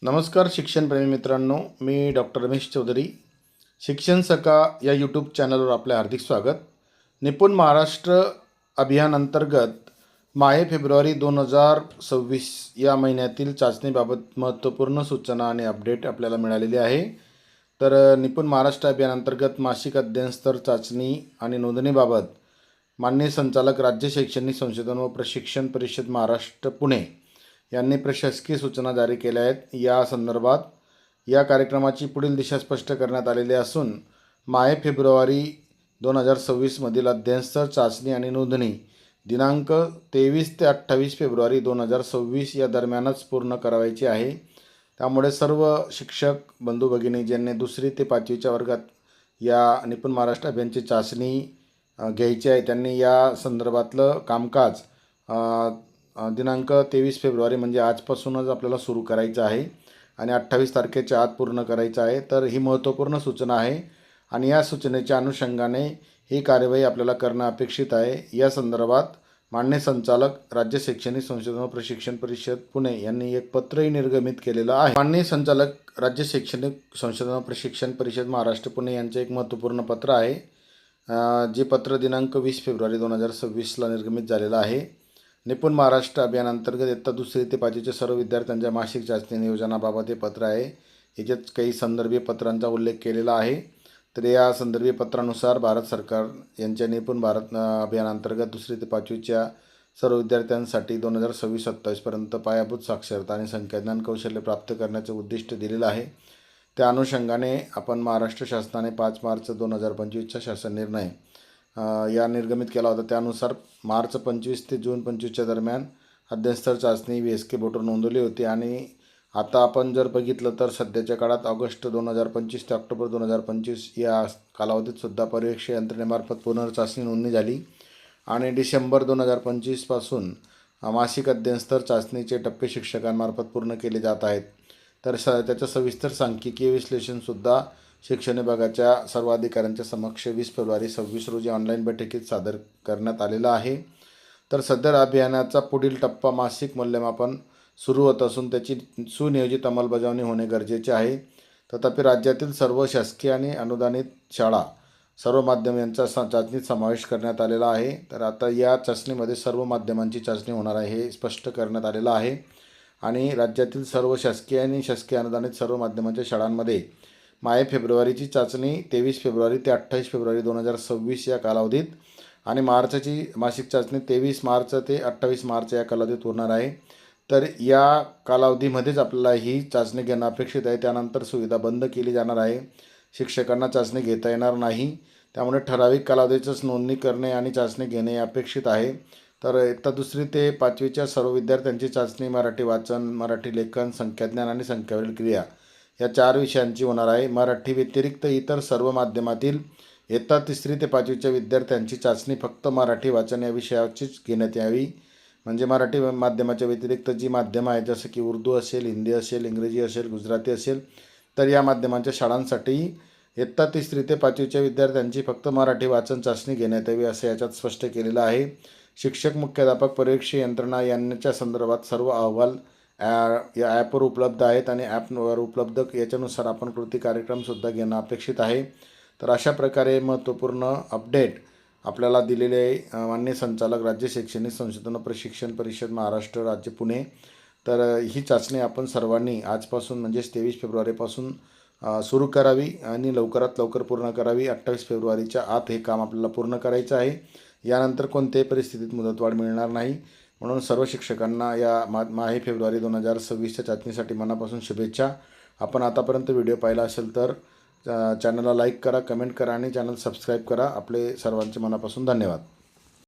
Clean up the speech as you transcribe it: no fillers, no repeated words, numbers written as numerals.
नमस्कार शिक्षणप्रेमी मित्रांनो, मी डॉक्टर रमेश चौधरी. शिक्षण सखा या यूट्यूब चॅनलवर आपले हार्दिक स्वागत. निपुण महाराष्ट्र अभियान अंतर्गत माहे फेब्रुवारी 2026 या महिन्यातील चाचणीबाबत महत्त्वपूर्ण सूचना आणि अपडेट आपल्याला मिळालेली आहे. तर निपुण महाराष्ट्र अभियान अंतर्गत मासिक अध्ययन स्तर चाचणी आणि नोंदणीबाबत माननीय संचालक राज्य शैक्षणिक संशोधन व प्रशिक्षण परिषद महाराष्ट्र पुणे यांनी प्रशासकीय सूचना जारी केल्या आहेत. या संदर्भात या कार्यक्रमाची पुढील दिशा स्पष्ट करण्यात आलेली असून माहे फेब्रुवारी 2026 मधील अध्ययनस्तर चाचणी आणि नोंदणी दिनांक 23 ते 28 फेब्रुवारी 2026 या दरम्यानच पूर्ण करावायची आहे. त्यामुळे सर्व शिक्षक बंधू भगिनी ज्यांनी 2री ते 5वीच्या वर्गात या निपुण महाराष्ट्र अभियानची चाचणी घ्यायची आहे त्यांनी या संदर्भातलं कामकाज दिनांक 23 फेब्रुवारी म्हणजे आजपासूनच आपल्याला सुरू करायचं आहे आणि 28 तारखेच्या आत पूर्ण करायचं आहे. तर ही महत्त्वपूर्ण सूचना आहे आणि या सूचनेच्या अनुषंगाने ही कार्यवाही आपल्याला करणं अपेक्षित आहे. या संदर्भात माननीय संचालक राज्य शैक्षणिक संशोधन व प्रशिक्षण परिषद पुणे यांनी एक पत्रही निर्गमित केलेलं आहे. माननीय संचालक राज्य शैक्षणिक संशोधन व प्रशिक्षण परिषद महाराष्ट्र पुणे यांचे एक महत्त्वपूर्ण पत्र आहे, जे पत्र दिनांक 20 फेब्रुवारी 2026ला निर्गमित झालेलं आहे. निपुण महाराष्ट्र अभियानांतर्गत इयत्ता 2री ते 5वीच्या सर्व विद्यार्थ्यांच्या मासिक चाचणी नियोजनाबाबत हे पत्र आहे. याच्यात काही संदर्भीय पत्रांचा उल्लेख केलेला आहे. तर या संदर्भीय पत्रानुसार भारत सरकार यांच्या निपुण भारत अभियानांतर्गत 2री ते 5वीच्या सर्व विद्यार्थ्यांसाठी 2026-27 पर्यंत पायाभूत साक्षरता आणि संख्याज्ञान कौशल्य प्राप्त करण्याचे उद्दिष्ट दिलेलं आहे. त्या अनुषंगाने आपण महाराष्ट्र शासनाने 5 मार्च 2025चा शासन निर्णय या निर्गमित केला होता. त्यानुसार मार्च 25 ते जून 25च्या दरम्यान अध्ययनस्तर चाचणी VSK बोर्डवर नोंदवली होती आणि आता आपण जर बघितलं तर सध्याच्या काळात ऑगस्ट 2025 ते ऑक्टोबर 2025 या कालावधीतसुद्धा पर्यवेक्षण यंत्रणेमार्फत पुनर्चाचणी नोंदणी झाली आणि डिसेंबर 2025 पासून मासिक अध्ययनस्तर चाचणीचे टप्पे शिक्षकांमार्फत पूर्ण केले जात आहेत. तर त्याचं सविस्तर सांख्यिकीय विश्लेषणसुद्धा शिक्षण विभागाच्या सर्व अधिकाऱ्यांच्या समक्ष 20 फेब्रुवारी 26 रोजी ऑनलाईन बैठकीत सादर करण्यात आलेला आहे. तर सदर अभियानाचा पुढील टप्पा मासिक मूल्यमापन सुरू होत असून त्याची सुनियोजित अंमलबजावणी होणे गरजेचे आहे. तथापि राज्यातील सर्व शासकीय आणि अनुदानित शाळा सर्व माध्यम यांचा चाचणीत समावेश करण्यात आलेला आहे. तर आता या चाचणीमध्ये सर्व माध्यमांची चाचणी होणार आहे हे स्पष्ट करण्यात आलेलं आहे आणि राज्यातील सर्व शासकीय आणि शासकीय अनुदानित सर्व माध्यमांच्या शाळांमध्ये माहे फेब्रुवारीची चाचणी 23 फेब्रुवारी ते 28 फेब्रुवारी 2026 या कालावधीत आणि मार्चची मासिक चाचणी 23 मार्च ते 28 मार्च या कालावधीत होणार आहे. तर या कालावधीमध्येच आपल्याला ही चाचणी घेणं अपेक्षित आहे. त्यानंतर सुविधा बंद केली जाणार आहे. शिक्षकांना चाचणी घेता येणार नाही. त्यामुळे ठराविक कालावधीचंच नोंदणी करणे आणि चाचणी घेणे अपेक्षित आहे. तर इयत्ता 2री ते 5वीच्या सर्व विद्यार्थ्यांची चाचणी मराठी वाचन, मराठी लेखन, संख्याज्ञान आणि संख्यावरील क्रिया या 4 विषयांची होणार आहे. मराठी व्यतिरिक्त इतर सर्व माध्यमातील इयत्ता 3री ते 5वीच्या विद्यार्थ्यांची चाचणी फक्त मराठी वाचन या विषयाचीच घेण्यात यावी. म्हणजे मराठी माध्यमाच्या व्यतिरिक्त जी माध्यमं आहेत जसं की उर्दू असेल, हिंदी असेल, इंग्रजी असेल, गुजराती असेल, तर या माध्यमांच्या शाळांसाठी इयत्ता 3री ते 5वीच्या विद्यार्थ्यांची फक्त मराठी वाचन चाचणी घेण्यात यावी असं याच्यात स्पष्ट केलेलं आहे. शिक्षक, मुख्याध्यापक, पर्यवेक्षण यंत्रणा यांच्या संदर्भात सर्व अहवाल या ॲपवर उपलब्ध आहेत आणि ॲपवर उपलब्ध याच्यानुसार आपण कृती कार्यक्रमसुद्धा घेणं अपेक्षित आहे. तर अशा प्रकारे महत्त्वपूर्ण अपडेट आपल्याला दिलेले माननीय संचालक राज्य शैक्षणिक संशोधन व प्रशिक्षण परिषद महाराष्ट्र राज्य पुणे. तर ही चाचणी आपण सर्वांनी आजपासून म्हणजेच 23 फेब्रुवारीपासून सुरू करावी आणि लवकरात लवकर पूर्ण करावी. 28 फेब्रुवारीच्या आत हे काम आपल्याला पूर्ण करायचं आहे. यानंतर कोणत्याही परिस्थितीत मुदतवाढ मिळणार नाही. म्हणून सर्व शिक्षकांना या माहे फेब्रुवारी 2026च्या चाचणीसाठी मनापासून शुभेच्छा. आपण आतापर्यंत व्हिडिओ पाहिला असेल तर चॅनलला लाईक करा, कमेंट करा आणि चॅनल सबस्क्राईब करा. आपले सर्वांचे मनापासून धन्यवाद.